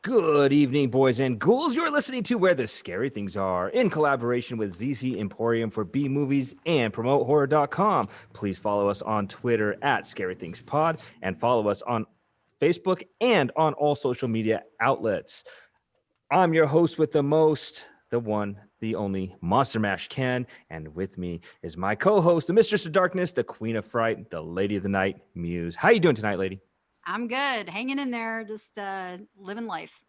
Good evening, boys and ghouls. You're listening to Where the Scary Things Are in collaboration with ZC Emporium for B Movies and PromoteHorror.com. Please follow us on Twitter at ScaryThingsPod and follow us on Facebook and on all social media outlets. I'm your host with the most, the one, the only, Monster Mash Ken, and with me is my co-host, the Mistress of Darkness, the Queen of Fright, the Lady of the Night, Muse. How you doing tonight, lady? I'm good, hanging in there, just living life.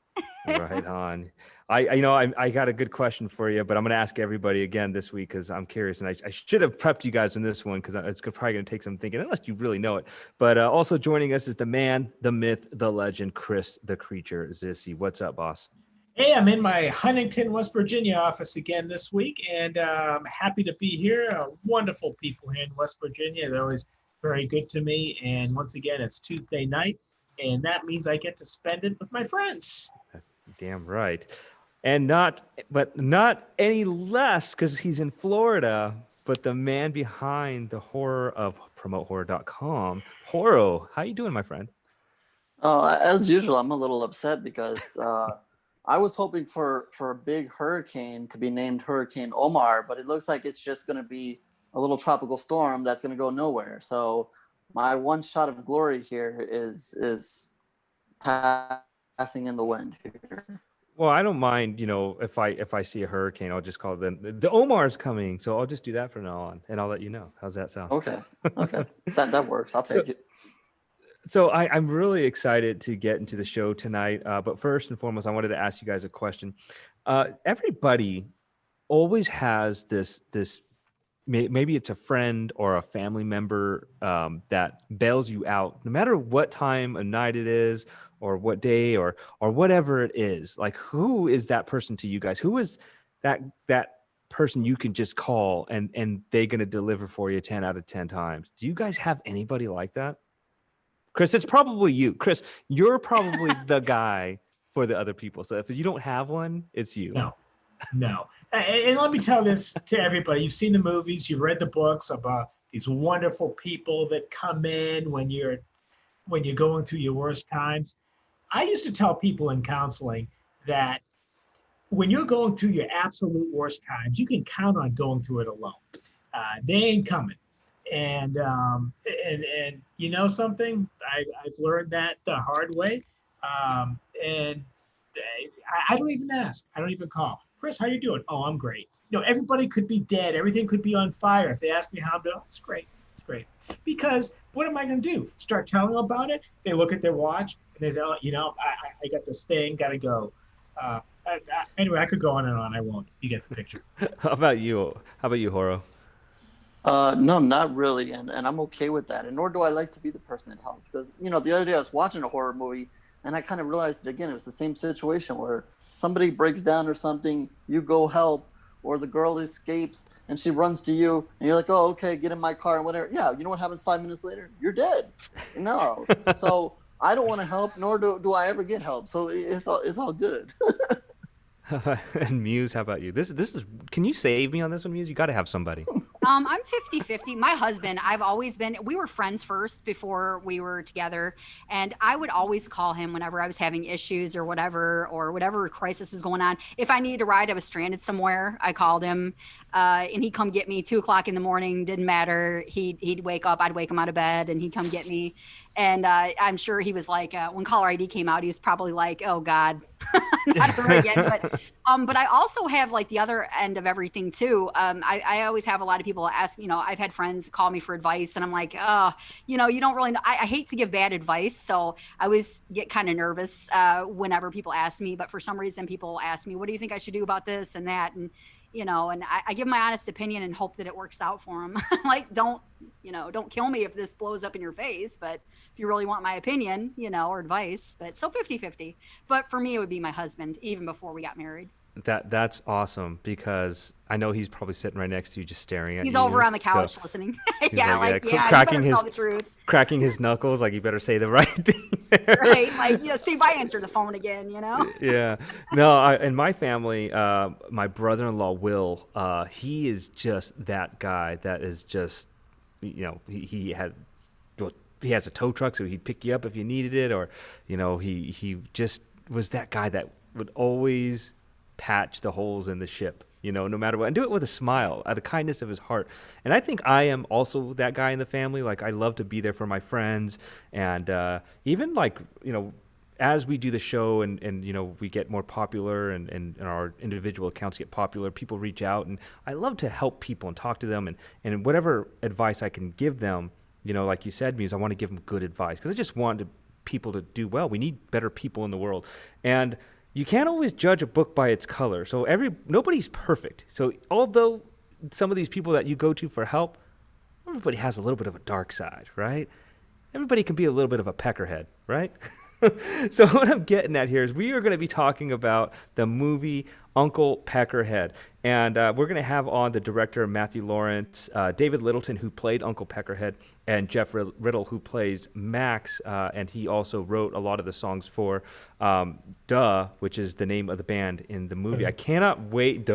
Right on. I got a good question for you, but I'm going to ask everybody again this week because I'm curious, and I should have prepped you guys on this one because it's probably going to take some thinking, unless you really know it. But also joining us is the man, the myth, the legend, Chris, the creature, Zissy. What's up, boss? Hey, I'm in my Huntington, West Virginia office again this week, and I'm happy to be here. Wonderful people here in West Virginia. They're always very good to me. And once again, it's Tuesday night, and that means I get to spend it with my friends. Damn right. And not any less because he's in Florida, but the man behind the horror of PromoteHorror.com, Horo. How you doing, my friend? As usual, I'm a little upset because I was hoping for a big hurricane to be named Hurricane Omar, but it looks like it's just going to be a little tropical storm that's going to go nowhere. So my one shot of glory here is passing in the wind here. Well, I don't mind, if I see a hurricane, I'll just call it the Omar's coming. So I'll just do that from now on, and I'll let you know. How's that sound? Okay. That works. I'll take it. So I'm really excited to get into the show tonight. But first and foremost, I wanted to ask you guys a question. Everybody always has this maybe it's a friend or a family member that bails you out, no matter what time of night it is, or what day, or whatever it is. Like, who is that person to you guys? Who is that person you can just call and they're gonna deliver for you 10 out of 10 times? Do you guys have anybody like that? Chris, it's probably you. Chris, you're probably the guy for the other people. So if you don't have one, it's you. No. And let me tell this to everybody. You've seen the movies, you've read the books about these wonderful people that come in when you're going through your worst times. I used to tell people in counseling that when you're going through your absolute worst times, you can count on going through it alone. They ain't coming. And you know something, I've learned that the hard way. And I don't even ask. I don't even call. Chris, how you doing? Oh, I'm great. Everybody could be dead. Everything could be on fire. If they ask me how I'm doing, it's great. It's great. Because what am I going to do? Start telling them about it? They look at their watch and they say, oh, I got this thing, got to go. Anyway, I could go on and on. I won't. You get the picture. How about you, Horo? No, not really, and I'm okay with that. And nor do I like to be the person that helps, because the other day I was watching a horror movie, and I kind of realized it again. It was the same situation where somebody breaks down or something, you go help, or the girl escapes and she runs to you, and you're like, oh, okay, get in my car and whatever. Yeah, you know what happens 5 minutes later? You're dead. No, so I don't want to help, nor do I ever get help. So it's all good. And Muse, how about you? This is. Can you save me on this one, Muse? You got to have somebody. I'm 50-50. My husband, we were friends first before we were together. And I would always call him whenever I was having issues or whatever crisis was going on. If I needed a ride, I was stranded somewhere, I called him. And he'd come get me 2:00 in the morning. Didn't matter. He'd wake up. I'd wake him out of bed, and he'd come get me. And I'm sure he was like, when caller ID came out, he was probably like, "Oh God, not her again." But I also have like the other end of everything too. I always have a lot of people ask. I've had friends call me for advice, and I'm like, oh, you don't really know. I hate to give bad advice, so I always get kind of nervous whenever people ask me. But for some reason, people ask me, "What do you think I should do about this and that?" And and I give my honest opinion and hope that it works out for them. Like, don't kill me if this blows up in your face, but if you really want my opinion, or advice. But so 50-50. But for me, it would be my husband, even before we got married. That's awesome, because I know he's probably sitting right next to you, just staring at you. He's over on the couch listening. Cracking his knuckles, like, you better say the right thing. Right, like, see if I answer the phone again, Yeah, no, in my family, my brother-in-law Will, he is just that guy that is just, he has a tow truck, so he'd pick you up if you needed it, or he just was that guy that would always patch the holes in the ship, no matter what, and do it with a smile, out of the kindness of his heart. And I think I am also that guy in the family. Like, I love to be there for my friends, and even like, as we do the show and we get more popular and our individual accounts get popular, people reach out, and I love to help people and talk to them, and whatever advice I can give them, like you said, Muse, I want to give them good advice, because I just want people to do well. We need better people in the world. And you can't always judge a book by its color. So nobody's perfect. So although some of these people that you go to for help, everybody has a little bit of a dark side, right? Everybody can be a little bit of a peckerhead, right? So what I'm getting at here is we are going to be talking about the movie Uncle Peckerhead. And we're going to have on the director, Matthew Lawrence, David Littleton, who played Uncle Peckerhead, and Jeff Riddle, who plays Max. And he also wrote a lot of the songs for Duh, which is the name of the band in the movie. I cannot wait,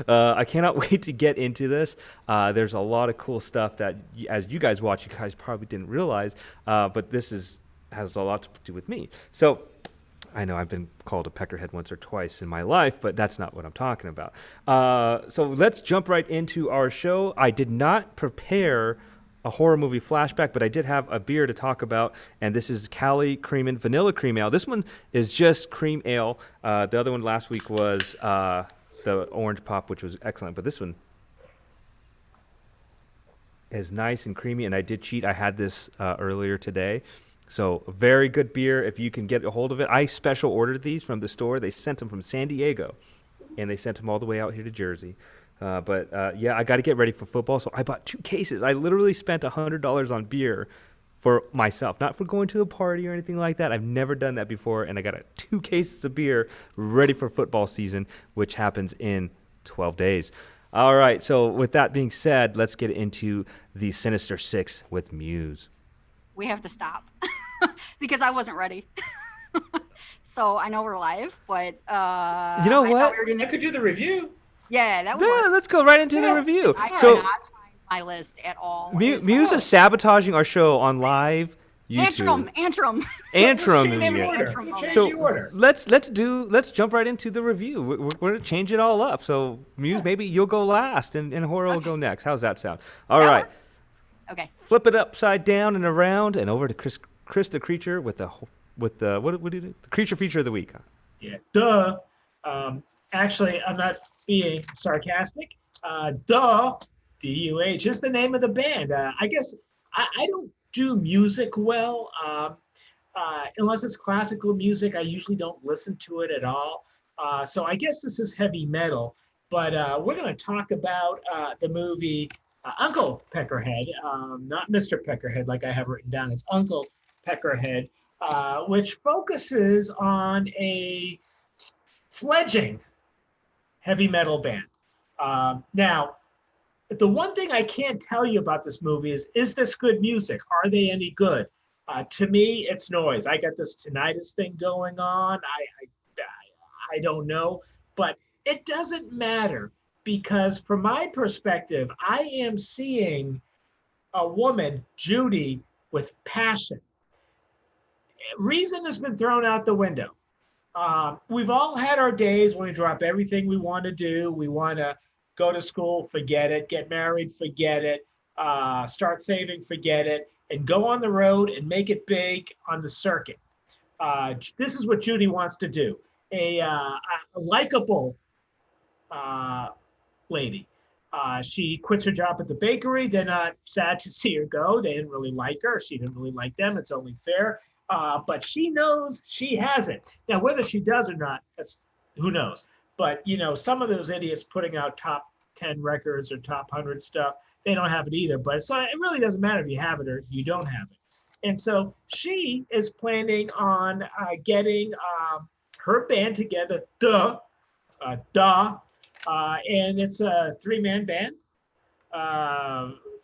I cannot wait to get into this. There's a lot of cool stuff that, as you guys watch, you guys probably didn't realize, but this has a lot to do with me. So I know I've been called a peckerhead once or twice in my life, but that's not what I'm talking about. So let's jump right into our show. I did not prepare a horror movie flashback, but I did have a beer to talk about, and this is Cali Creamin' Vanilla Cream Ale. This one is just cream ale. The other one last week was the Orange Pop, which was excellent, but this one is nice and creamy, and I did cheat. I had this earlier today. So very good beer if you can get a hold of it. I special ordered these from the store. They sent them from San Diego, and they sent them all the way out here to Jersey. But I got to get ready for football, so I bought 2 cases. I literally spent $100 on beer for myself, not for going to a party or anything like that. I've never done that before, and I got 2 cases of beer ready for football season, which happens in 12 days. All right, so with that being said, let's get into the Sinister Six with Muse. We have to stop because I wasn't ready. So I know we're live, but you know what? I could do the review. Yeah, that would work. Let's go right into the review. I So cannot find my list at all. Muse is sabotaging our show on live YouTube. Antrim. So let's jump right into the review. We're going to change it all up. So Muse, maybe you'll go last, and Horror will go next. How's that sound? All right. Okay. Flip it upside down and around, and over to Chris the Creature with the what do you do? The Creature Feature of the Week. Yeah. Duh. Actually, I'm not being sarcastic. Duh. D-U-H is the name of the band. I guess I don't do music well. Unless it's classical music, I usually don't listen to it at all. So I guess this is heavy metal. But we're going to talk about the movie Uncle Peckerhead, not Mr. Peckerhead like I have written down. It's Uncle Peckerhead, which focuses on a fledgling heavy metal band. Now, the one thing I can't tell you about this movie is this good music? Are they any good? To me, it's noise. I got this tinnitus thing going on. I don't know, but it doesn't matter. Because from my perspective, I am seeing a woman, Judy, with passion. Reason has been thrown out the window. We've all had our days when we drop everything we want to do. We want to go to school, forget it. Get married, forget it. Start saving, forget it. And go on the road and make it big on the circuit. This is what Judy wants to do. A likable lady. She quits her job at the bakery. They're not sad to see her go. They didn't really like her. She didn't really like them. It's only fair. But she knows she has it. Now, whether she does or not, who knows? But, some of those idiots putting out top 10 records or top 100 stuff, they don't have it either. But so it really doesn't matter if you have it or you don't have it. And so she is planning on getting her band together, and it's a 3-man band.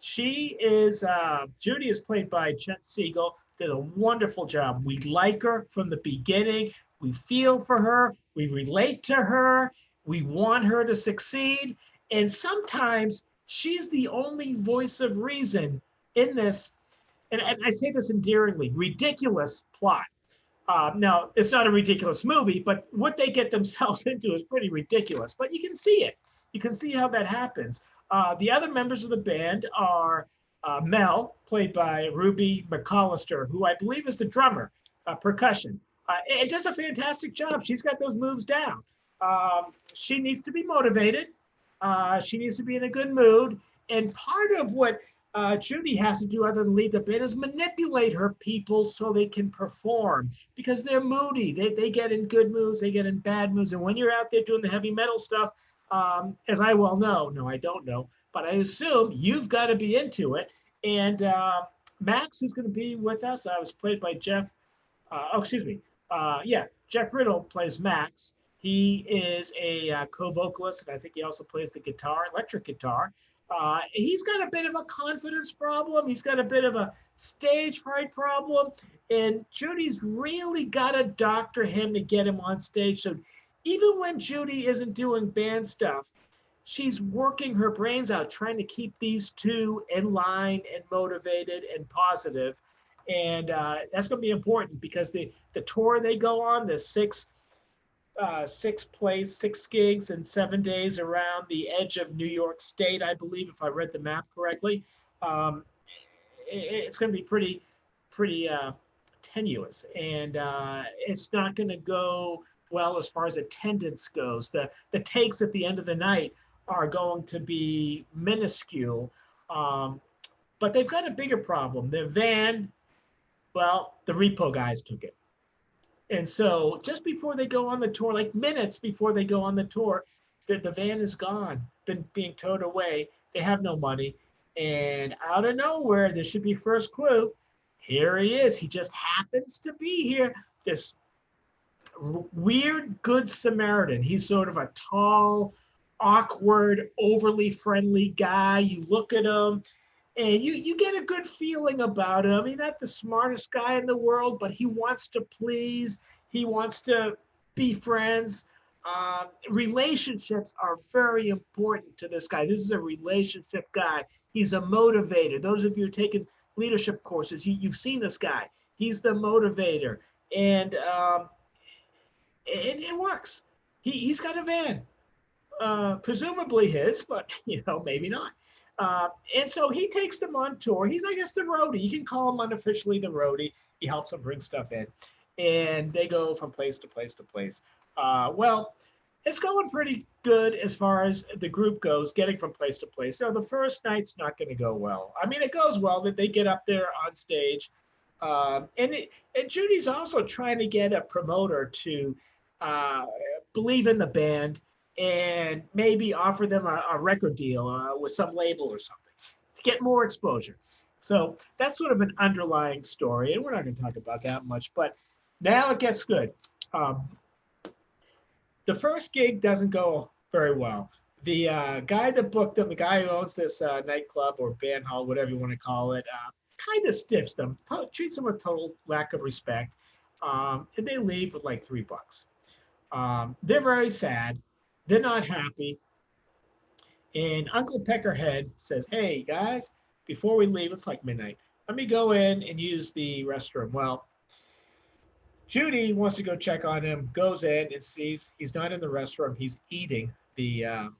Judy is played by Jet Siegel, did a wonderful job. We like her from the beginning. We feel for her. We relate to her. We want her to succeed. And sometimes she's the only voice of reason in this, and I say this endearingly, ridiculous plot. Now, it's not a ridiculous movie, but what they get themselves into is pretty ridiculous. But you can see it. You can see how that happens. The other members of the band are Mel, played by Ruby McCollister, who I believe is the drummer, percussion. And does a fantastic job. She's got those moves down. She needs to be motivated. She needs to be in a good mood. And part of what Judy has to do, other than lead the band, is manipulate her people so they can perform, because they're moody. They get in good moods, they get in bad moods. And when you're out there doing the heavy metal stuff, as I well know, no, I don't know, but I assume you've got to be into it. And Max, who's going to be with us, was played by Jeff. Jeff Riddle plays Max. He is a co-vocalist, and I think he also plays the guitar, electric guitar. He's got a bit of a confidence problem. He's got a bit of a stage fright problem. And Judy's really got to doctor him to get him on stage. So even when Judy isn't doing band stuff, she's working her brains out, trying to keep these two in line and motivated and positive. And that's going to be important, because the tour they go on, the six gigs in 7 days around the edge of New York State, I believe, if I read the map correctly. It's going to be pretty tenuous, and it's not going to go well as far as attendance goes. The takes at the end of the night are going to be minuscule, but they've got a bigger problem. Their van, well, the repo guys took it. And so just before they go on the tour, like minutes before they go on the tour, the van is gone, been being towed away. They have no money. And out of nowhere, this should be first clue. Here he is. He just happens to be here. This weird good Samaritan. He's sort of a tall, awkward, overly friendly guy. You look at him, and you get a good feeling about him. He's not the smartest guy in the world, but he wants to please. He wants to be friends. Relationships are very important to this guy. This is a relationship guy. He's a motivator. Those of you who are taking leadership courses, you've seen this guy. He's the motivator. And it works. He's got a van, presumably his, but maybe not. And so he takes them on tour. He's, I guess, the roadie. You can call him unofficially the roadie. He helps them bring stuff in. And they go from place to place to place. Well, it's going pretty good as far as the group goes, getting from place to place. The first night's not going to go well. I mean, it goes well that they get up there on stage. And Judy's also trying to get a promoter to believe in the band and maybe offer them a record deal with some label or something to get more exposure. So that's sort of an underlying story, and we're not going to talk about that much, but now it gets good. The first gig doesn't go very well. The guy that booked them, the guy who owns this nightclub or band hall, whatever you want to call it, kind of stiffs them, treats them with total lack of respect, and they leave with like $3. They're very sad. They're not happy. And Uncle Peckerhead says, hey, guys, before we leave, it's like midnight, let me go in and use the restroom. Well, Judy wants to go check on him, goes in and sees he's not in the restroom. He's eating the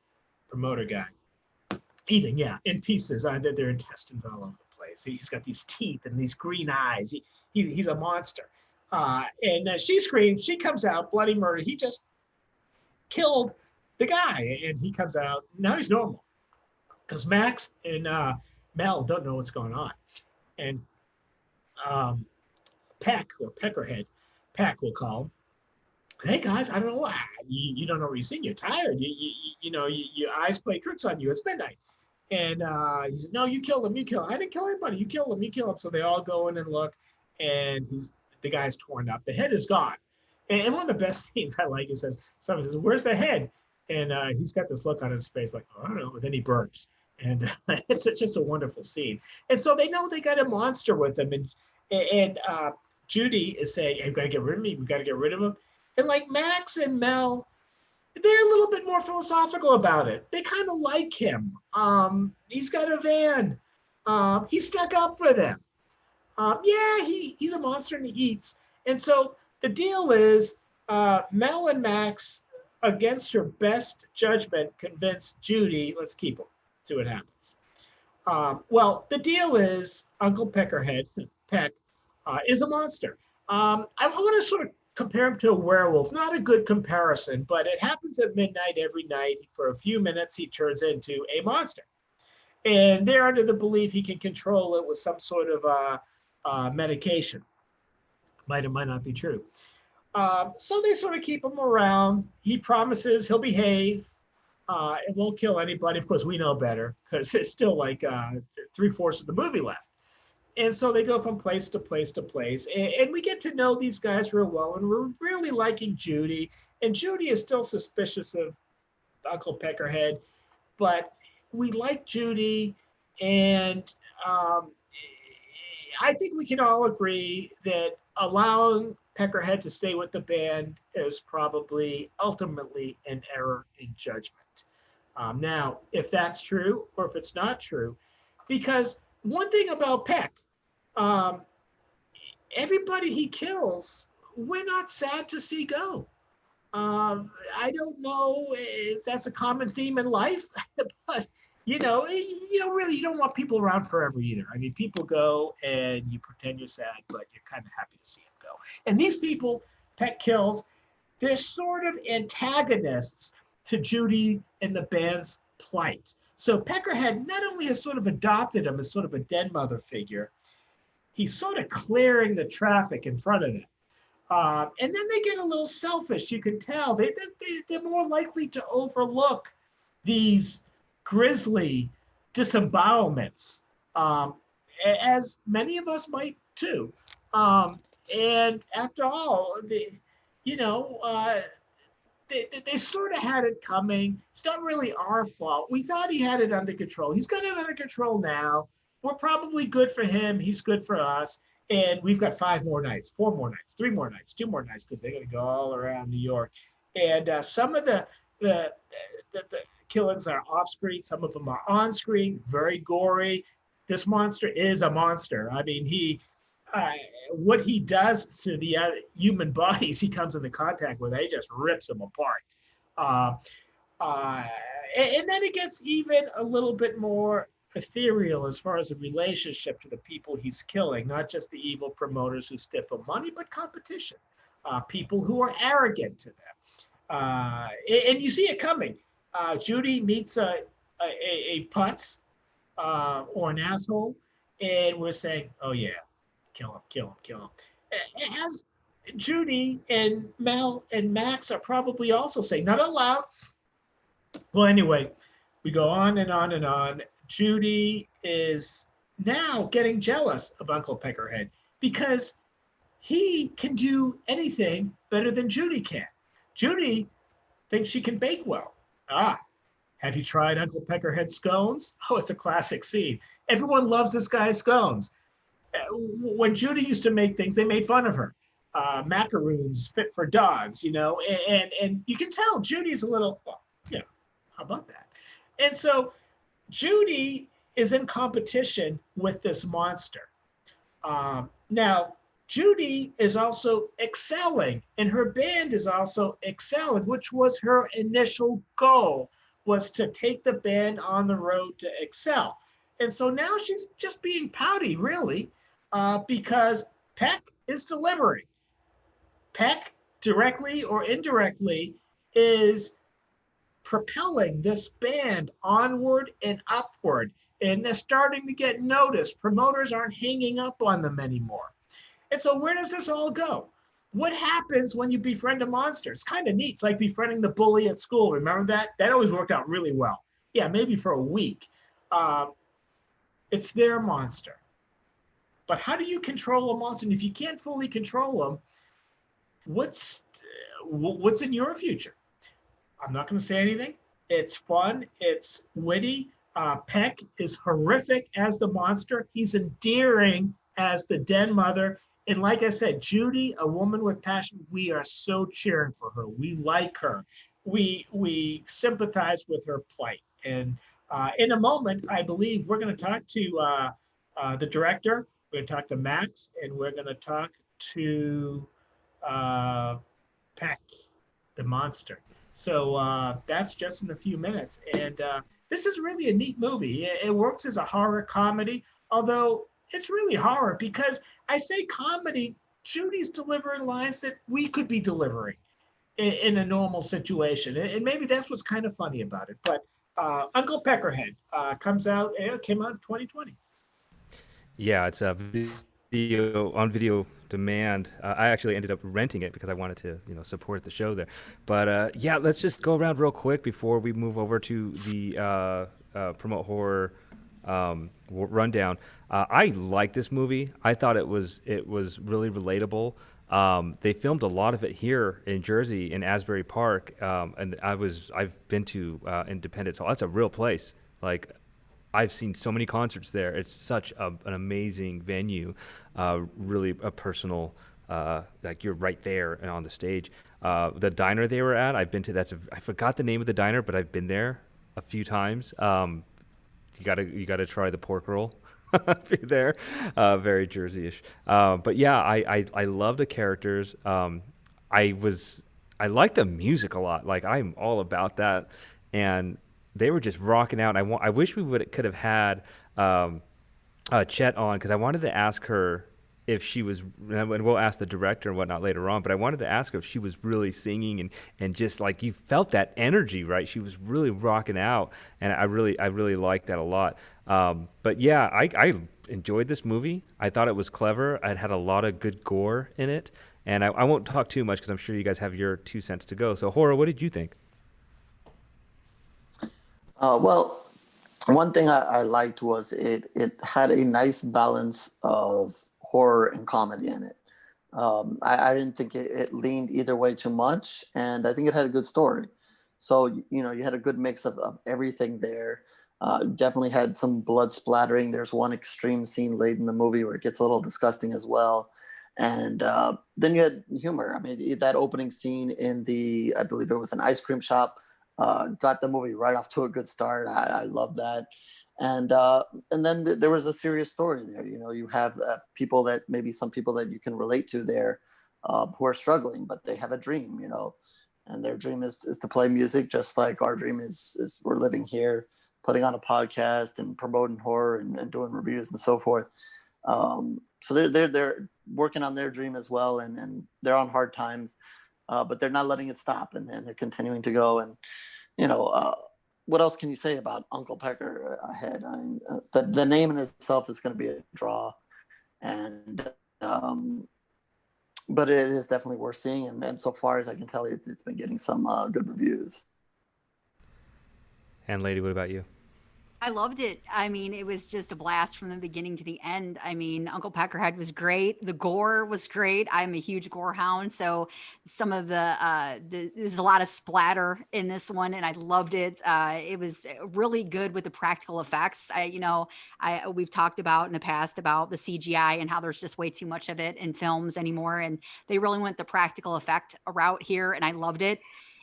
promoter guy. Eating, in pieces. Their intestines all over the place. He's got these teeth and these green eyes. He's a monster. And she screams. She comes out, bloody murder. He just killed the guy. And he comes out. Now he's normal. Because Max and Mel don't know what's going on. And Peck, or Peckerhead, Peck will call him. Hey guys, I don't know why. You don't know what you're seeing. You're tired. Your eyes play tricks on you. It's midnight. And he says, no, you killed him. You killed him. I didn't kill anybody. You killed him. You killed him. So they all go in and look, and the guy's torn up. The head is gone. And one of the best scenes I like is someone says, where's the head? And he's got this look on his face like, oh, I don't know. And then he burps. And it's just a wonderful scene. And so they know they got a monster with them. And Judy is saying, hey, we've got to get rid of me. We've got to get rid of him. And like Max and Mel, they're a little bit more philosophical about it. They kind of like him. He's got a van. He stuck up for them. He's a monster and he eats. And so the deal is Mel and Max, against her best judgment, convince Judy, let's keep him, see what happens. Well, the deal is Uncle Peckerhead, Peck, is a monster. I want to sort of compare him to a werewolf. Not a good comparison, but it happens at midnight every night. For a few minutes, he turns into a monster. And they're under the belief he can control it with some sort of medication. Might or might not be true. So they sort of keep him around. He promises he'll behave. It won't kill anybody. Of course, we know better because there's still like 3/4 of the movie left. And so they go from place to place to place. And we get to know these guys real well. And we're really liking Judy. And Judy is still suspicious of Uncle Peckerhead. But we like Judy. And I think we can all agree that allowing Peckerhead to stay with the band is probably ultimately an error in judgment. Now, if that's true or if it's not true, because one thing about Peck, um, everybody he kills, we're not sad to see go. I don't know if that's a common theme in life, but really, you don't want people around forever either. I mean, people go and you pretend you're sad, but you're kind of happy to see them go. And these people, Peck kills, they're sort of antagonists to Judy and the band's plight. So Peckerhead not only has sort of adopted him as sort of a den mother figure, he's sort of clearing the traffic in front of them. And then they get a little selfish. You can tell they're more likely to overlook these grisly disembowelments, as many of us might too. And after all, they sort of had it coming. It's not really our fault. We thought he had it under control. He's got it under control now. We're probably good for him. He's good for us. And we've got 5 more nights, 4 more nights, 3 more nights, 2 more nights, because they're going to go all around New York. And some of the killings are off screen. Some of them are on screen, very gory. This monster is a monster. I mean, what he does to the human bodies he comes into contact with, he just rips them apart. And then it gets even a little bit more ethereal as far as a relationship to the people he's killing, not just the evil promoters who stiff him money, but competition, people who are arrogant to them. And you see it coming. Judy meets a putz or an asshole, and we're saying, oh yeah, kill him, kill him, kill him. As Judy and Mel and Max are probably also saying, not aloud. Well, anyway, we go on and on and on. Judy is now getting jealous of Uncle Peckerhead because he can do anything better than Judy can. Judy thinks she can bake well. Have you tried Uncle Peckerhead scones? Oh, it's a classic scene. Everyone loves this guy's scones. When Judy used to make things, they made fun of her. Macaroons fit for dogs, and you can tell Judy's a little, how about that? And so Judy is in competition with this monster. Now, Judy is also excelling, and her band is also excelling, which was her initial goal, was to take the band on the road to excel. And so now she's just being pouty, really, because Peck is delivering. Peck, directly or indirectly, is propelling this band onward and upward. And they're starting to get noticed. Promoters aren't hanging up on them anymore. And so where does this all go? What happens when you befriend a monster? It's kind of neat. It's like befriending the bully at school. Remember that? That always worked out really well. Yeah, maybe for a week. It's their monster. But how do you control a monster? And if you can't fully control them, what's in your future? I'm not going to say anything. It's fun. It's witty. Peck is horrific as the monster. He's endearing as the den mother. And like I said, Judy, a woman with passion, we are so cheering for her. We like her. We sympathize with her plight. And in a moment, I believe we're going to talk to the director. We're going to talk to Max, and we're going to talk to Peck, the monster. So that's just in a few minutes. And this is really a neat movie. It works as a horror comedy, although it's really horror because I say comedy, Judy's delivering lines that we could be delivering in a normal situation. And maybe that's what's kind of funny about it. But Uncle Peckerhead came out in 2020. Yeah, it's a video on video demand. I actually ended up renting it because I wanted to, support the show there. But yeah, let's just go around real quick before we move over to the promote horror rundown. I like this movie. I thought it was really relatable. They filmed a lot of it here in Jersey in Asbury Park, and I've been to Independence Hall. That's a real place. Like I've seen so many concerts there. It's such an amazing venue, really a personal, like you're right there and on the stage. The diner they were at, I've been to. I forgot the name of the diner, but I've been there a few times. You gotta try the pork roll if you're there. Very Jersey-ish. But yeah, I love the characters. I was I like the music a lot. Like I'm all about that, and they were just rocking out. I wish we would could have had Chet on because I wanted to ask her if she was, and we'll ask the director and whatnot later on. But I wanted to ask her if she was really singing and just like you felt that energy, right? She was really rocking out, and I really liked that a lot. But yeah, I enjoyed this movie. I thought it was clever. It had a lot of good gore in it, and I won't talk too much because I'm sure you guys have your 2 cents to go. So, Hora, what did you think? Well, one thing I liked was it had a nice balance of horror and comedy in it. I didn't think it leaned either way too much, and I think it had a good story. So you had a good mix of everything there. Definitely had some blood splattering. There's one extreme scene late in the movie where it gets a little disgusting as well. And then you had humor. I mean, that opening scene in I believe it was an ice cream shop, got the movie right off to a good start. I love that. And then there was a serious story there. You have people that maybe some people that you can relate to there, who are struggling, but they have a dream, and their dream is to play music, just like our dream is we're living here, putting on a podcast and promoting horror and doing reviews and so forth. So they're working on their dream as well, and they're on hard times, but they're not letting it stop, and they're continuing to go. And you know, what else can you say about Uncle Peckerhead? I mean, the name in itself is going to be a draw, and but it is definitely worth seeing. And so far as I can tell, it's been getting some good reviews. And lady, what about you? I loved it. I mean, it was just a blast from the beginning to the end. I mean, Uncle Peckerhead was great. The gore was great. I'm a huge gore hound, so some of there's a lot of splatter in this one, and I loved it. It was really good with the practical effects. We've talked about in the past about the CGI and how there's just way too much of it in films anymore, and they really went the practical effect route here, and I loved it.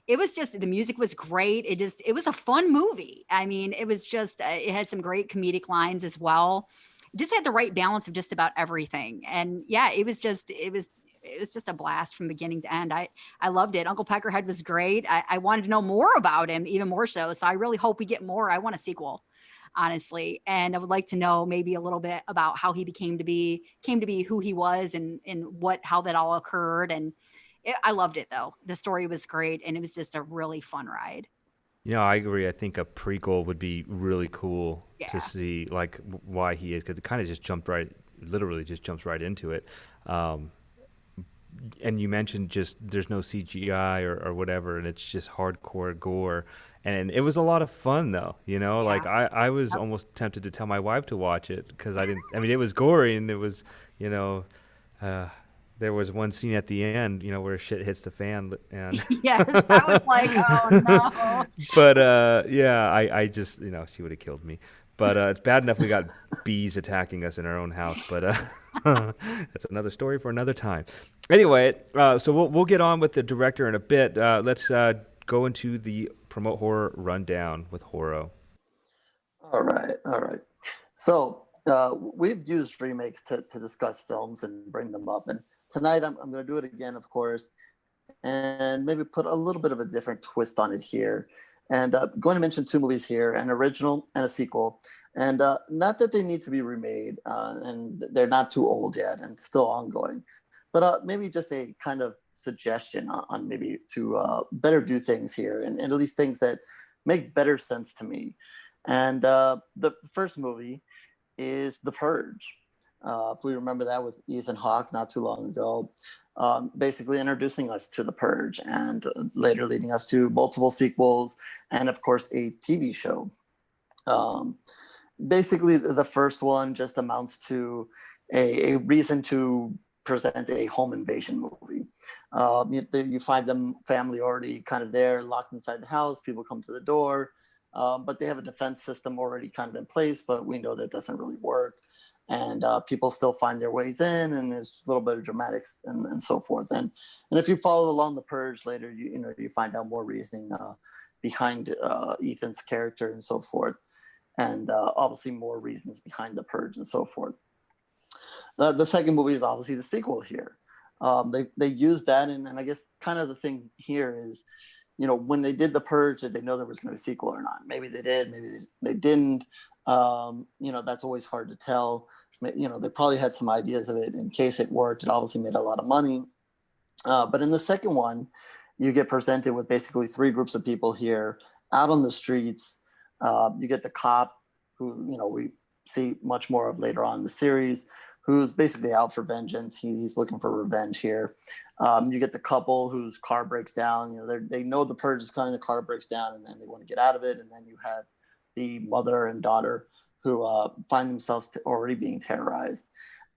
It was just the music was great. It was a fun movie. I mean, it was just it had some great comedic lines as well. It just had the right balance of just about everything. And yeah, it was just a blast from beginning to end. I loved it. Uncle Peckerhead was great. I wanted to know more about him, even more so. So I really hope we get more. I want a sequel, honestly. And I would like to know maybe a little bit about how he came to be who he was and how that all occurred. And I loved it though. The story was great, and it was just a really fun ride. Yeah, I agree. I think a prequel would be really cool to Yeah. see, like why he is, because it kind of just literally just jumps right into it. Um, and you mentioned just there's no CGI or whatever, and it's just hardcore gore. And it was a lot of fun though, like Yeah. I was almost tempted to tell my wife to watch it because I mean, it was gory and it was, you know, uh, there was one scene at the end, where shit hits the fan, and Yes. I was like, oh no. but yeah, I just, she would have killed me. But it's bad enough we got bees attacking us in our own house. But that's another story for another time. Anyway, so we'll get on with the director in a bit. Let's go into the promote horror rundown with Horo. All right. So we've used remakes to discuss films and bring them up. And tonight I'm going to do it again, of course, and maybe put a little bit of a different twist on it here. And I'm going to mention two movies here, an original and a sequel. And not that they need to be remade, and they're not too old yet and still ongoing, but maybe just a kind of suggestion on maybe to better do things here, and at least things that make better sense to me. And the first movie is The Purge. If we remember that with Ethan Hawke not too long ago, basically introducing us to The Purge and later leading us to multiple sequels and, of course, a TV show. Basically, the first one just amounts to a reason to present a home invasion movie. You find them family already kind of there, locked inside the house. People come to the door, but they have a defense system already kind of in place, but we know that doesn't really work. And people still find their ways in, and there's a little bit of dramatics and so forth. And if you follow along The Purge later, you find out more reasoning behind Ethan's character and so forth, and obviously more reasons behind The Purge and so forth. The second movie is obviously the sequel here. They used that, and I guess kind of the thing here is, when they did The Purge, did they know there was going to be a sequel or not? Maybe they did, maybe they didn't. That's always hard to tell. They probably had some ideas of it in case it worked. It obviously made a lot of money. But in the second one, you get presented with basically three groups of people here out on the streets. You get the cop, who we see much more of later on in the series, who's basically out for vengeance. He's looking for revenge here. You get the couple whose car breaks down. They know the Purge is coming, the car breaks down, and then they want to get out of it. And then you have the mother and daughter who find themselves already being terrorized.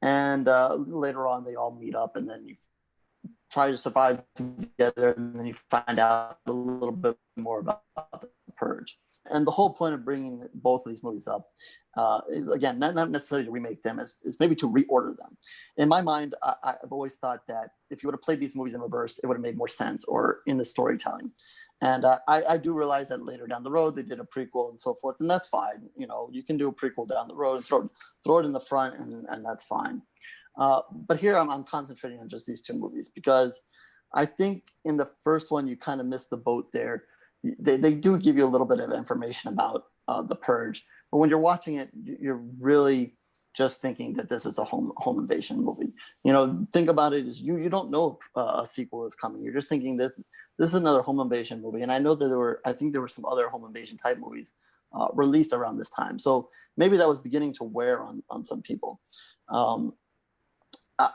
And later on, they all meet up, and then you try to survive together, and then you find out a little bit more about the Purge. And the whole point of bringing both of these movies up is, again, not necessarily to remake them, is maybe to reorder them. In my mind, I've always thought that if you would have played these movies in reverse, it would have made more sense, or in the storytelling. And I do realize that later down the road, they did a prequel and so forth, and that's fine. You can do a prequel down the road and throw it in the front, and that's fine. But here I'm concentrating on just these two movies, because I think in the first one, you kind of missed the boat there. They do give you a little bit of information about the Purge, but when you're watching it, you're really just thinking that this is a home invasion movie. Think about it as you don't know a sequel is coming. You're just thinking that this is another home invasion movie. And I know that I think there were some other home invasion type movies released around this time. So maybe that was beginning to wear on some people.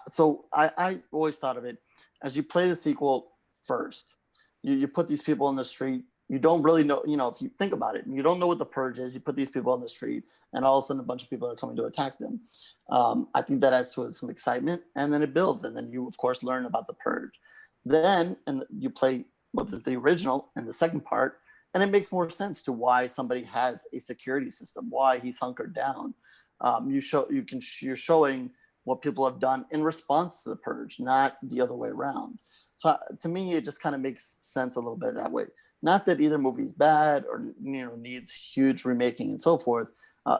So I always thought of it as you play the sequel first. You put these people on the street. You don't really know, if you think about it, you don't know what the Purge is. You put these people on the street, and all of a sudden a bunch of people are coming to attack them. I think that adds to some excitement, and then it builds, and then you, of course, learn about the Purge. Then, and you play what's the original and the second part, and it makes more sense to why somebody has a security system, why he's hunkered down. You're showing what people have done in response to the Purge, not the other way around. So to me, it just kind of makes sense a little bit that way. Not that either movie is bad or needs huge remaking and so forth.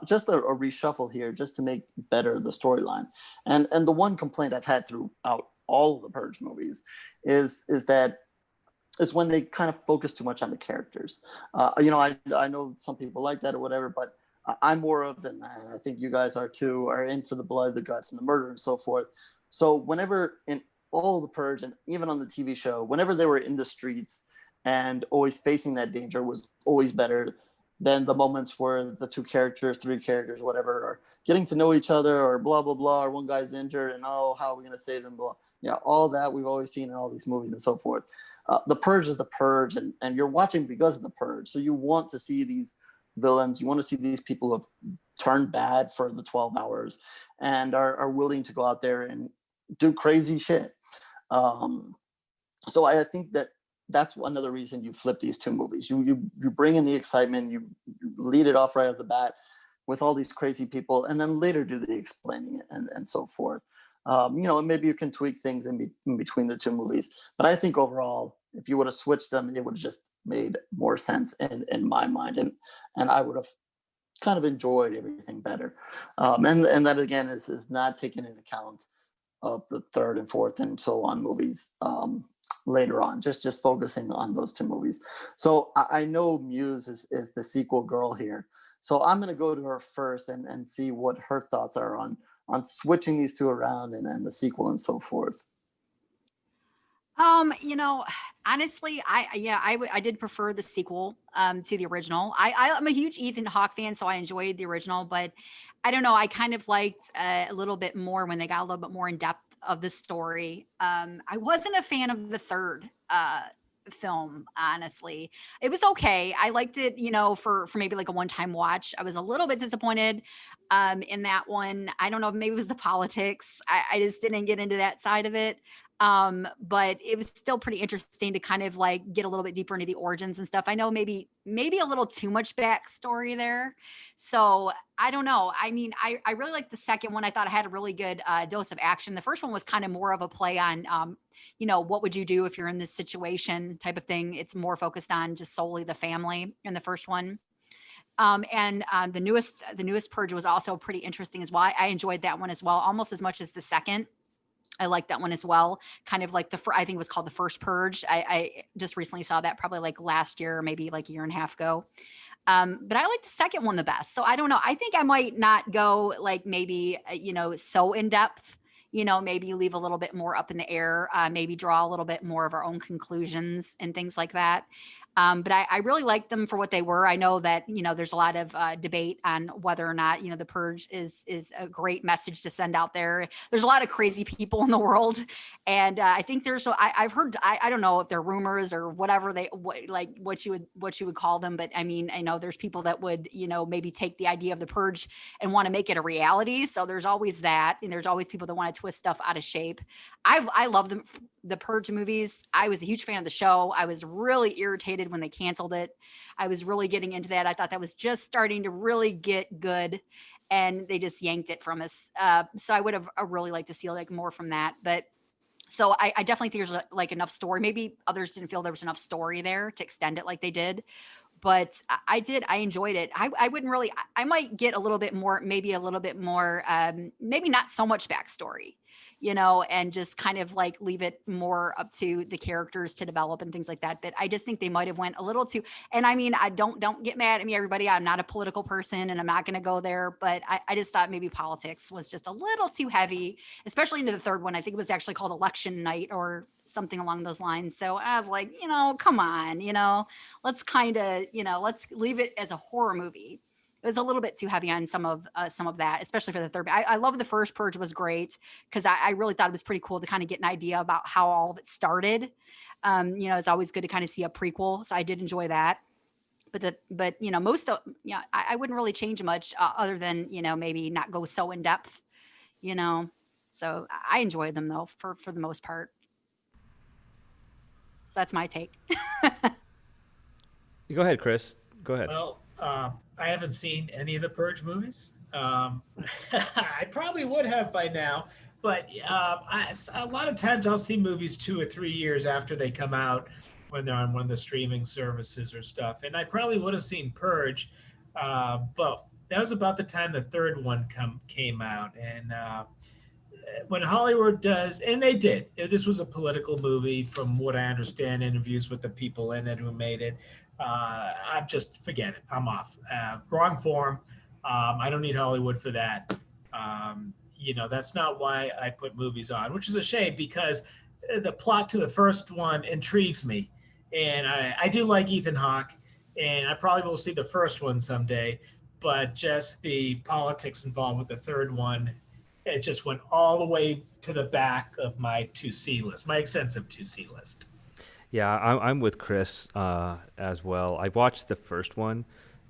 Just a reshuffle here, just to make better the storyline. And the one complaint I've had throughout all of the Purge movies is that it's when they kind of focus too much on the characters. I know some people like that or whatever, but I'm more of, and I think you guys are too, are in for the blood, the guts, and the murder and so forth. So whenever in all the Purge, and even on the TV show, whenever they were in the streets and always facing that danger, was always better than the moments where the two characters, three characters, whatever, are getting to know each other, or blah, blah, blah, or one guy's injured, and how are we going to save them, blah. Yeah, all that we've always seen in all these movies and so forth. The Purge is the Purge, and you're watching because of the Purge. So you want to see these villains, you want to see these people who have turned bad for the 12 hours and are willing to go out there and do crazy shit. So I think that's another reason you flip these two movies. You bring in the excitement, you lead it off right off the bat with all these crazy people, and then later do the explaining it and so forth. And maybe you can tweak things in between the two movies. But I think overall, if you would have switched them, it would have just made more sense in my mind. And I would have kind of enjoyed everything better. And that again is not taking into account of the third and fourth and so on movies later on, just focusing on those two movies. So I know Muse is the sequel girl here. So I'm going to go to her first and see what her thoughts are on switching these two around and the sequel and so forth. You know, honestly, I did prefer the sequel to the original. I'm a huge Ethan Hawke fan, so I enjoyed the original, but I don't know, I kind of liked a little bit more when they got a little bit more in depth of the story. I wasn't a fan of the third film, honestly. It was okay. I liked it, you know, for maybe like a one-time watch. I was a little bit disappointed in that one. I don't know, maybe it was the politics. I just didn't get into that side of it. But it was still pretty interesting to kind of like get a little bit deeper into the origins and stuff. I know maybe a little too much backstory there. So I don't know. I mean, I really liked the second one. I thought I had a really good dose of action. The first one was kind of more of a play on, you know, what would you do if you're in this situation type of thing. It's more focused on just solely the family in the first one. And the newest Purge was also pretty interesting as well. I enjoyed that one as well, almost as much as the second. I like that one as well. Kind of like I think it was called the first Purge. I just recently saw that probably like last year, or maybe like a year and a half ago. But I like the second one the best. So I don't know. I think I might not go like maybe, you know, so in depth, you know, maybe leave a little bit more up in the air, maybe draw a little bit more of our own conclusions and things like that. But I really like them for what they were. I know that, you know, there's a lot of debate on whether or not, you know, the Purge is a great message to send out there. There's a lot of crazy people in the world. And I think I've heard, I don't know if they're rumors or whatever what you would call them. But I mean, I know there's people that would, you know, maybe take the idea of the Purge and want to make it a reality. So there's always that. And there's always people that want to twist stuff out of shape. I love them. The Purge movies. I was a huge fan of the show. I was really irritated when they canceled it. I was really getting into that. I thought that was just starting to really get good, and they just yanked it from us. So I would have really liked to see like more from that. But so I definitely think there's like enough story. Maybe others didn't feel there was enough story there to extend it like they did. But I did. I enjoyed it. I wouldn't really. I might get a little bit more, maybe a little bit more, maybe not so much backstory, you know, and just kind of like leave it more up to the characters to develop and things like that. But I just think they might have went a little too. And I mean, I don't get mad at me, everybody. I'm not a political person, and I'm not going to go there. But I just thought maybe politics was just a little too heavy, especially into the third one. I think it was actually called Election Night or something along those lines. So I was like, you know, come on, you know, let's kind of, you know, let's leave it as a horror movie. It was a little bit too heavy on some of that, especially for the third. I love the first Purge was great because I really thought it was pretty cool to kind of get an idea about how all of it started. You know, it's always good to kind of see a prequel, so I did enjoy that. But you know, I wouldn't really change much other than, you know, maybe not go so in depth, you know. So I enjoyed them though for the most part. So that's my take. Go ahead, Chris. Go ahead. Well, I haven't seen any of the Purge movies. I probably would have by now, but a lot of times I'll see movies 2 or 3 years after they come out when they're on one of the streaming services or stuff. And I probably would have seen Purge, but that was about the time the third one came out. And when Hollywood does, and they did, this was a political movie from what I understand, interviews with the people in it who made it. I just forget it. I'm off. Wrong form. I don't need Hollywood for that. You know, that's not why I put movies on, which is a shame because the plot to the first one intrigues me. And I do like Ethan Hawke, and I probably will see the first one someday, but just the politics involved with the third one, it just went all the way to the back of my 2C list, my extensive 2C list. Yeah, I'm with Chris as well. I watched the first one,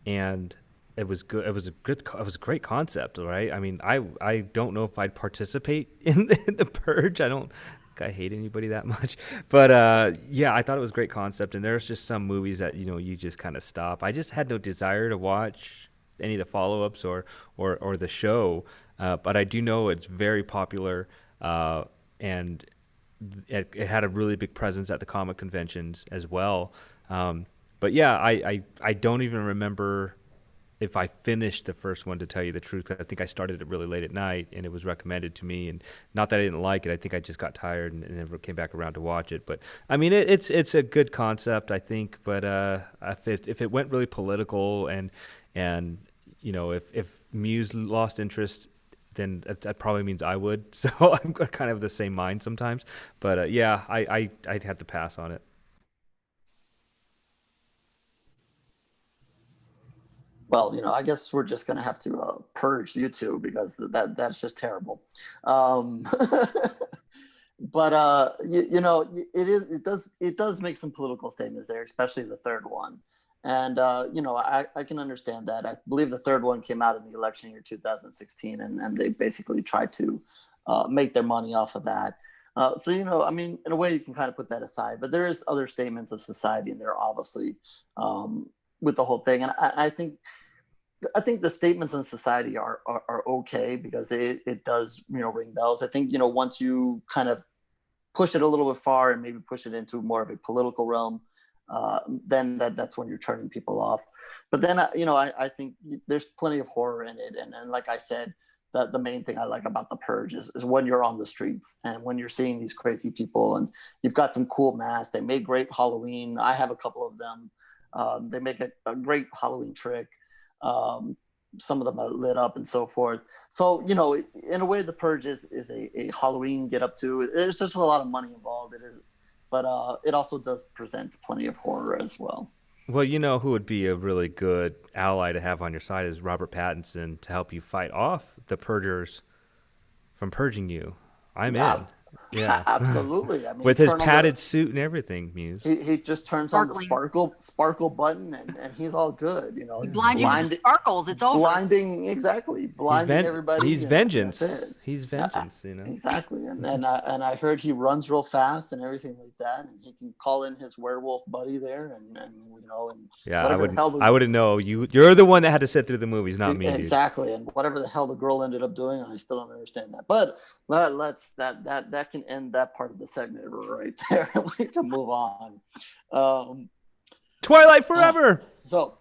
and it was good. It was a great concept, right? I mean, I don't know if I'd participate in the Purge. I don't think I hate anybody that much, but yeah, I thought it was a great concept. And there's just some movies that, you know, you just kind of stop. I just had no desire to watch any of the follow-ups or the show, but I do know it's very popular, and it had a really big presence at the comic conventions as well. But yeah, I don't even remember if I finished the first one, to tell you the truth. I think I started it really late at night, and it was recommended to me. And not that I didn't like it. I think I just got tired and never came back around to watch it. But I mean, it's a good concept, I think. But if it went really political and if Muse lost interest, then that probably means I would. So I'm kind of the same mind sometimes. But yeah, I'd have to pass on it. Well, I guess we're just gonna have to purge YouTube because that's just terrible. Um, but it does make some political statements there, especially the third one. And I can understand that. I believe the third one came out in the election year 2016, and they basically tried to make their money off of that. I mean, in a way, you can kind of put that aside. But there is other statements of society in there, obviously, with the whole thing. And I think the statements in society are okay because it does ring bells. I think once you kind of push it a little bit far and maybe push it into more of a political realm, then that's when you're turning people off. But then I think there's plenty of horror in it, and like I said, the main thing I like about The Purge is when you're on the streets and when you're seeing these crazy people, and you've got some cool masks. They made great Halloween. I have a couple of them. They make a great Halloween trick. Some of them are lit up and so forth. So, in a way, The Purge is a Halloween get up to. There's just a lot of money involved. It is, but it also does present plenty of horror as well. Well, who would be a really good ally to have on your side is Robert Pattinson to help you fight off the purgers from purging you. I'm in. Yeah, absolutely. I mean, with his padded suit and everything, Muse. He just turns on the sparkle button, and he's all good. He blinds you with the sparkles. It's over. Blinding everybody. He's vengeance. He's vengeance. Exactly. And I heard he runs real fast and everything like that, and he can call in his werewolf buddy there, and yeah, I wouldn't know. You're the one that had to sit through the movies, not me. Exactly. Dude. And whatever the hell the girl ended up doing, I still don't understand that. But that can end that part of the segment right there. We can move on. Twilight forever. So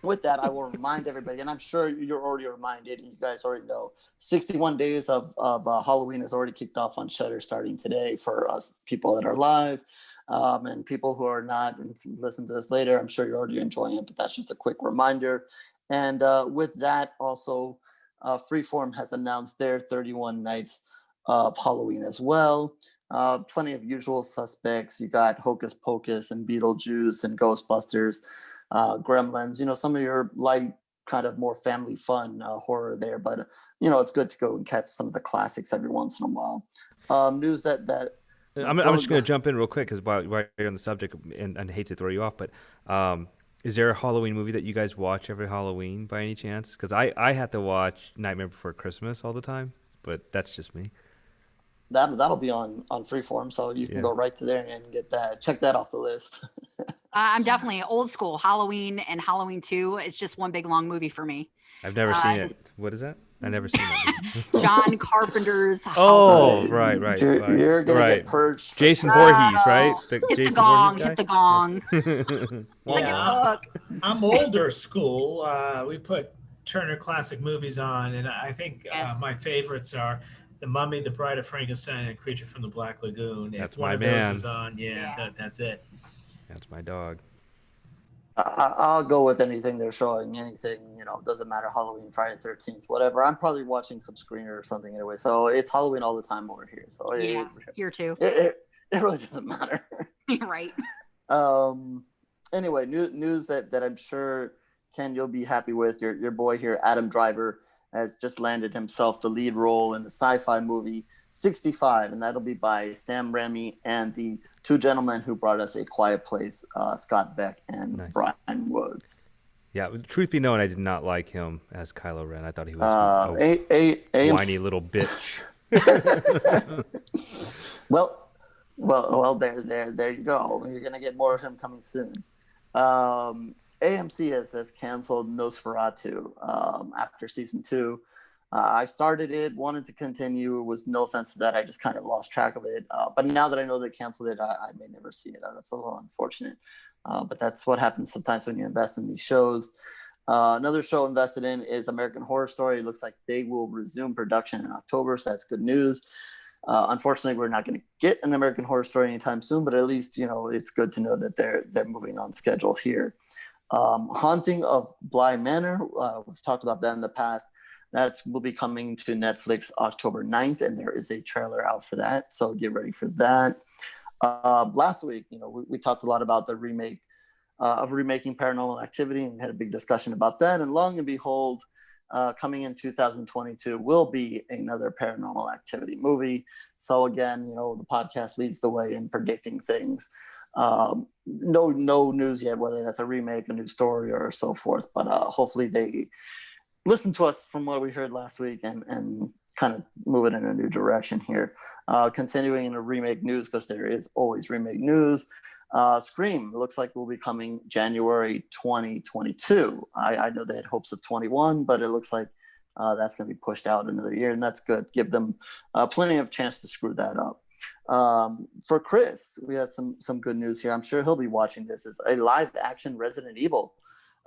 with that, I will remind everybody, and I'm sure you're already reminded, and you guys already know, 61 days of Halloween has already kicked off on Shudder starting today for us people that are live. And people who are not and listen to this later, I'm sure you're already enjoying it, but that's just a quick reminder. And with that, also, Freeform has announced their 31 nights of Halloween as well. Plenty of usual suspects. You got Hocus Pocus and Beetlejuice and Ghostbusters, Gremlins, some of your light, kind of more family fun horror there. But, it's good to go and catch some of the classics every once in a while. News that I'm just going to jump in real quick because while you're on the subject, and I hate to throw you off, but is there a Halloween movie that you guys watch every Halloween by any chance? Because I have to watch Nightmare Before Christmas all the time, but that's just me. That'll be on Freeform, so you can go right to there and get that. Check that off the list. I'm definitely old school. Halloween and Halloween 2. It's just one big long movie for me. I've never seen it. What is that? I never seen that. John Carpenter's Halloween. Right. You're gonna get purged. Jason Voorhees, right? Hit the gong. Yeah, I'm older school. We put Turner Classic Movies on, and I think my favorites are The Mummy, The Bride of Frankenstein, and Creature from the Black Lagoon. That's if one my of man. those is on, that's it. That's my dog. I'll go with anything they're showing. Anything, doesn't matter. Halloween, Friday 13th, whatever. I'm probably watching some screener or something anyway. So it's Halloween all the time over here. So here too. It really doesn't matter. Right. Anyway, news that I'm sure, Ken, you'll be happy with. Your boy here, Adam Driver, has just landed himself the lead role in the sci-fi movie 65, and that'll be by Sam Raimi and the two gentlemen who brought us A Quiet Place, Scott Beck and Brian Woods. Yeah, truth be known, I did not like him as Kylo Ren. I thought he was a whiny little bitch. Well, there you go. You're gonna get more of him coming soon. AMC has canceled Nosferatu after season 2. I started it, wanted to continue. It was no offense to that. I just kind of lost track of it. But now that I know they canceled it, I may never see it. That's a little unfortunate. But that's what happens sometimes when you invest in these shows. Another show invested in is American Horror Story. It looks like they will resume production in October, so that's good news. Unfortunately, we're not going to get an American Horror Story anytime soon, but at least, you know, it's good to know that they're moving on schedule here. Haunting of Bly Manor, we've talked about that in the past. That will be coming to Netflix October 9th, and there is a trailer out for that, so get ready for that. Last week, you know, we talked a lot about the remake of remaking Paranormal Activity, and had a big discussion about that. And long and behold, coming in 2022 will be another Paranormal Activity movie. So again, you know, the podcast leads the way in predicting things. No news yet whether that's a remake, a new story, or so forth. But hopefully they listen to us from what we heard last week and kind of move it in a new direction here. Continuing in the remake news, because there is always remake news. Scream looks like will be coming January 2022. I know they had hopes of 21, but it looks like that's going to be pushed out another year, and that's good. Give them plenty of chance to screw that up. For Chris, we had some good news here. I'm sure he'll be watching this. Is a live action Resident Evil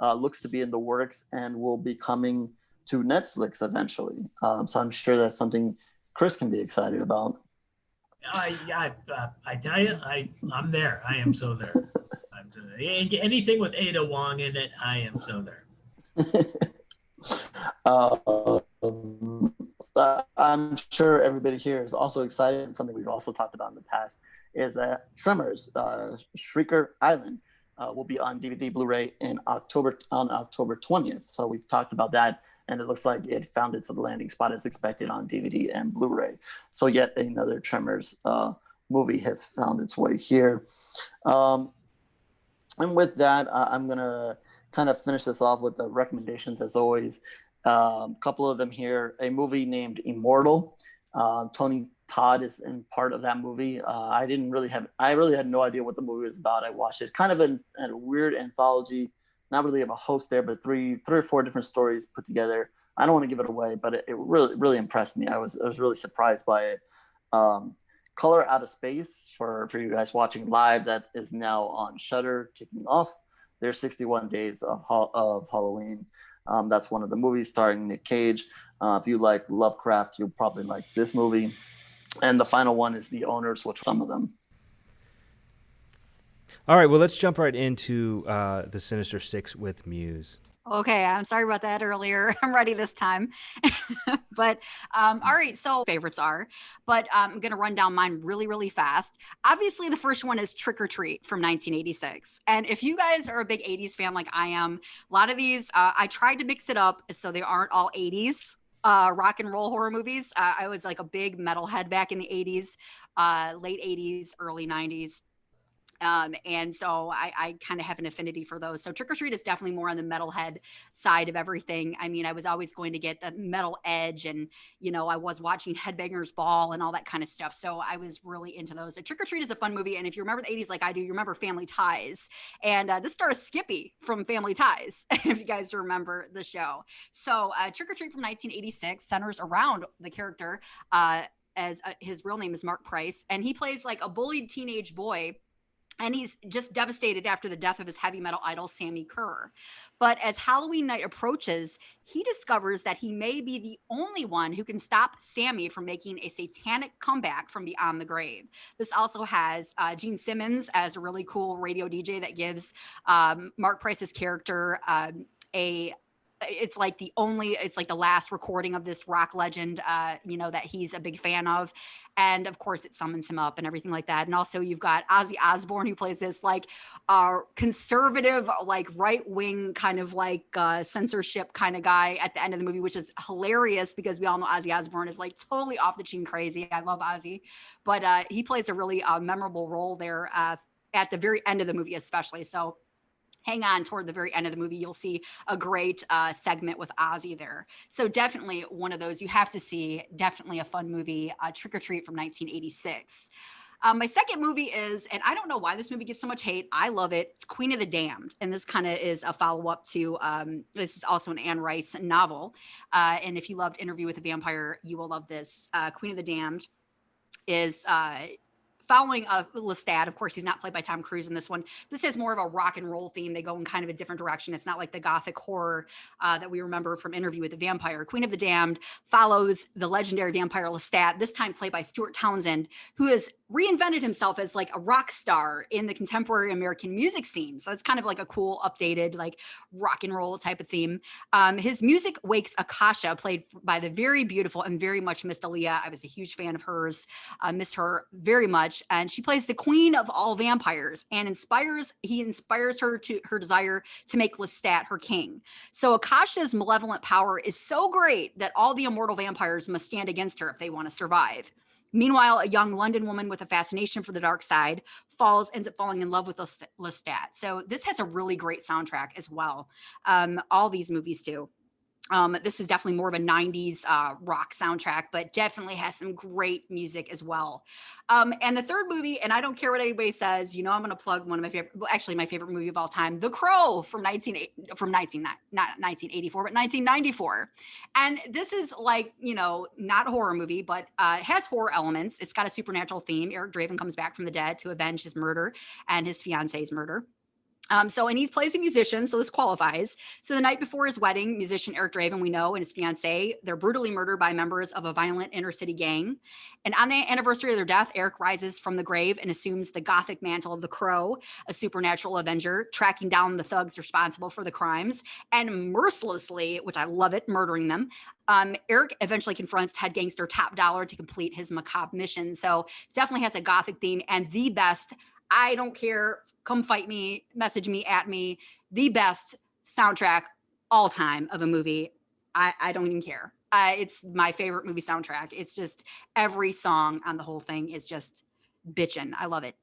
looks to be in the works and will be coming to Netflix eventually. So I'm sure that's something Chris can be excited about. I tell you, I'm there. I am so there. Anything with Ada Wong in it, I am so there. I'm sure everybody here is also excited, and something we've also talked about in the past is Tremors, Shrieker Island will be on DVD, Blu-ray on October 20th. So we've talked about that, and it looks like it found its landing spot as expected on DVD and Blu-ray. So yet another Tremors movie has found its way here. And with that, I'm going to kind of finish this off with the recommendations as always. A couple of them here. A movie named Immortal. Tony Todd is in part of that movie. I really had no idea what the movie was about. I watched it kind of in a weird anthology, not really of a host there, but three or four different stories put together. I don't want to give it away, but it really, really impressed me. I was really surprised by it. Color Out of Space for you guys watching live. That is now on Shudder, kicking off their 61 days of Halloween. That's one of the movies starring Nick Cage. If you like Lovecraft, you'll probably like this movie. And the final one is The Owners, which some of them. All right, well, let's jump right into the Sinister Six with Muse. Okay, I'm sorry about that earlier. I'm ready this time. But all right, so favorites are, but I'm going to run down mine really, really fast. Obviously, the first one is Trick or Treat from 1986. And if you guys are a big 80s fan like I am, a lot of these, I tried to mix it up so they aren't all 80s. Rock and roll horror movies. I was like a big metalhead back in the 80s, late 80s, early 90s. And so I kind of have an affinity for those. So Trick or Treat is definitely more on the metalhead side of everything. I mean, I was always going to get the metal edge, and, you know, I was watching Headbangers Ball and all that kind of stuff. So I was really into those. So Trick or Treat is a fun movie. And if you remember the 80s like I do, you remember Family Ties. And this stars Skippy from Family Ties, if you guys remember the show. So Trick or Treat from 1986 centers around the character as his real name is Mark Price. And he plays like a bullied teenage boy. And he's just devastated after the death of his heavy metal idol, Sammy Kerr. But as Halloween night approaches, he discovers that he may be the only one who can stop Sammy from making a satanic comeback from beyond the grave. This also has Gene Simmons as a really cool radio DJ that gives Mark Price's character it's like the last recording of this rock legend, that he's a big fan of. And of course it summons him up and everything like that. And also you've got Ozzy Osbourne, who plays this like conservative, like right wing kind of like censorship kind of guy at the end of the movie, which is hilarious because we all know Ozzy Osbourne is like totally off the chain crazy. I love Ozzy, but he plays a really memorable role there at the very end of the movie, especially. So hang on, toward the very end of the movie, you'll see a great segment with Ozzy there. So definitely one of those you have to see. Definitely a fun movie, Trick or Treat from 1986. My second movie is, and I don't know why this movie gets so much hate. I love it. It's Queen of the Damned. And this kind of is a follow-up to, this is also an Anne Rice novel. And if you loved Interview with a Vampire, you will love this. Queen of the Damned is following Lestat. Of course, he's not played by Tom Cruise in this one. This has more of a rock and roll theme. They go in kind of a different direction. It's not like the gothic horror that we remember from Interview with the Vampire. Queen of the Damned follows the legendary vampire Lestat, this time played by Stuart Townsend, who has reinvented himself as like a rock star in the contemporary American music scene. So it's kind of like a cool, updated, like rock and roll type of theme. His music wakes Akasha, played by the very beautiful and very much missed Aaliyah. I was a huge fan of hers. Miss her very much. And she plays the queen of all vampires and he inspires her to her desire to make Lestat her king. So Akasha's malevolent power is so great that all the immortal vampires must stand against her if they want to survive. Meanwhile, a young London woman with a fascination for the dark side ends up falling in love with Lestat. So this has a really great soundtrack as well. All these movies do. This is definitely more of a 90s rock soundtrack, but definitely has some great music as well. And the third movie, and I don't care what anybody says, I'm going to plug one of my favorite, well, actually my favorite movie of all time, The Crow not 1984, but 1994. And this is like, not a horror movie, but it has horror elements. It's got a supernatural theme. Eric Draven comes back from the dead to avenge his murder and his fiance's murder. And he plays a musician, so this qualifies. So the night before his wedding, musician Eric Draven, we know, and his fiancée, they're brutally murdered by members of a violent inner city gang. And on the anniversary of their death, Eric rises from the grave and assumes the gothic mantle of the Crow, a supernatural avenger, tracking down the thugs responsible for the crimes, and mercilessly, which I love it, murdering them. Eric eventually confronts head gangster Top Dollar to complete his macabre mission. So it definitely has a gothic theme and the best, I don't care, come fight me, message me, at me, the best soundtrack all time of a movie. I don't even care. It's my favorite movie soundtrack. It's just every song on the whole thing is just bitchin'. I love it.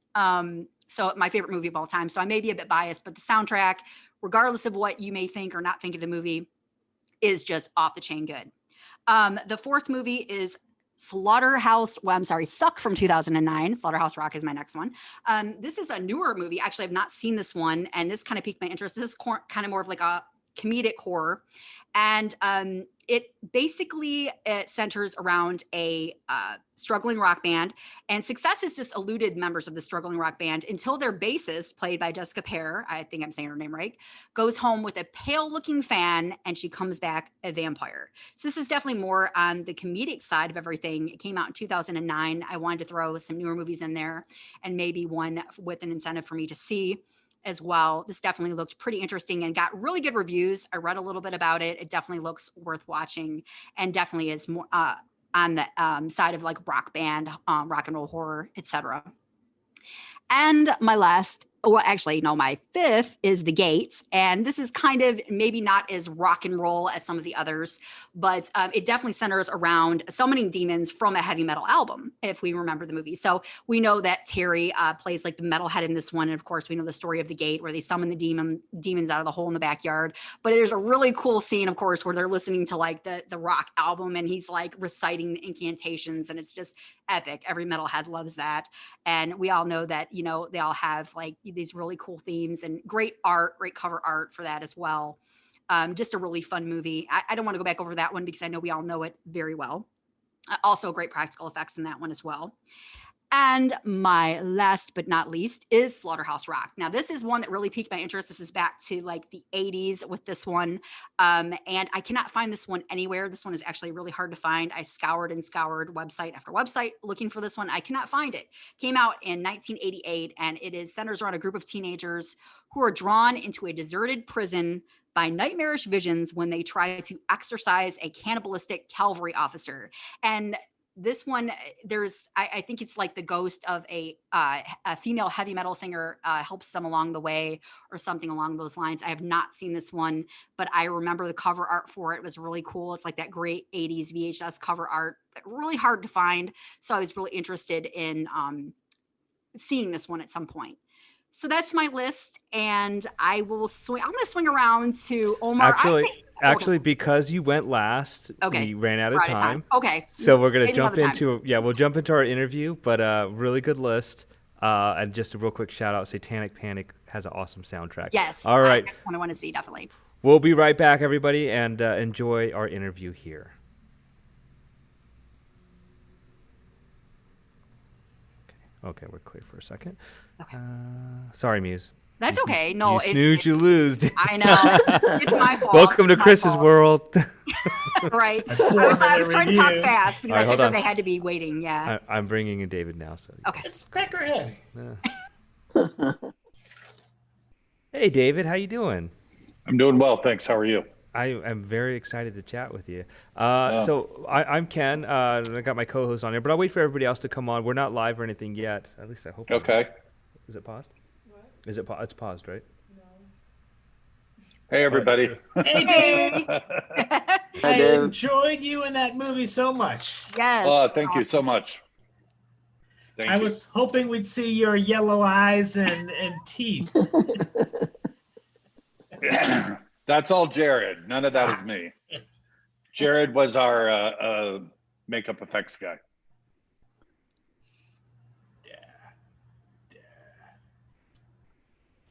So my favorite movie of all time. So I may be a bit biased, but the soundtrack, regardless of what you may think or not think of the movie, is just off the chain good. The fourth movie is Suck from 2009. Slaughterhouse Rock is my next one. This is a newer movie. Actually, I've not seen this one, and this kind of piqued my interest. This is kind of more of like a comedic horror. And it basically centers around a struggling rock band, and success has just eluded members of the struggling rock band until their bassist, played by Jessica Pear, I think I'm saying her name right, goes home with a pale looking fan and she comes back a vampire. So this is definitely more on the comedic side of everything. It came out in 2009. I wanted to throw some newer movies in there and maybe one with an incentive for me to see as well. This definitely looked pretty interesting and got really good reviews. I read a little bit about it. It definitely looks worth watching and definitely is more on the side of like rock band, rock and roll horror, etc. And my fifth is The Gate. And this is kind of maybe not as rock and roll as some of the others, but it definitely centers around summoning demons from a heavy metal album, if we remember the movie. So we know that Terry plays like the metalhead in this one. And of course, we know the story of The Gate, where they summon the demons out of the hole in the backyard. But there's a really cool scene, of course, where they're listening to like the rock album and he's like reciting the incantations, and it's just epic. Every metalhead loves that. And we all know that, they all have like these really cool themes and great cover art for that as well. Just a really fun movie. I don't want to go back over that one because I know we all know it very well. Also great practical effects in that one as well. And my last but not least is Slaughterhouse Rock. Now, this is one that really piqued my interest. This is back to like the 80s with this one. And I cannot find this one anywhere. This one is actually really hard to find. I scoured website after website looking for this one. I cannot find it. Came out in 1988, and it centers around a group of teenagers who are drawn into a deserted prison by nightmarish visions when they try to exorcise a cannibalistic cavalry officer. And this one, I think it's like the ghost of a female heavy metal singer helps them along the way or something along those lines. I have not seen this one, but I remember the cover art for it was really cool. It's like that great 80s VHS cover art, but really hard to find. So I was really interested in seeing this one at some point. So that's my list, and I'm going to swing around to Omar. Actually, because you went last, we ran out of time. Okay. So we're going to jump we'll jump into our interview, but really good list. And just a real quick shout out, Satanic Panic has an awesome soundtrack. Yes. All right. That's one I want to see, definitely. We'll be right back, everybody, and enjoy our interview here. Okay, we're clear for a second. Sorry, Muse. That's okay. No, You snooze, you lose. I know. It's my fault. Welcome to My Chris's fault. world. Right. A I was trying to talk review. fast because All right, I hold figured on. they had to be waiting. Yeah. I'm bringing in David now. So. Okay. It's Peckerhead. Hey, David, how you doing? I'm doing well, thanks. How are you? I am very excited to chat with you. So I'm Ken. I got my co-host on here, but I'll wait for everybody else to come on. We're not live or anything yet. At least I hope. Okay. Is it paused? What? Is it? It's paused, right? Hey, everybody. Hey, David. Hi, I Dave. enjoyed you in that movie so much. Yes. Oh, thank you so much. Thank I you. was hoping we'd see your yellow eyes and teeth. That's all Jared. None of that is me. Jared was our makeup effects guy.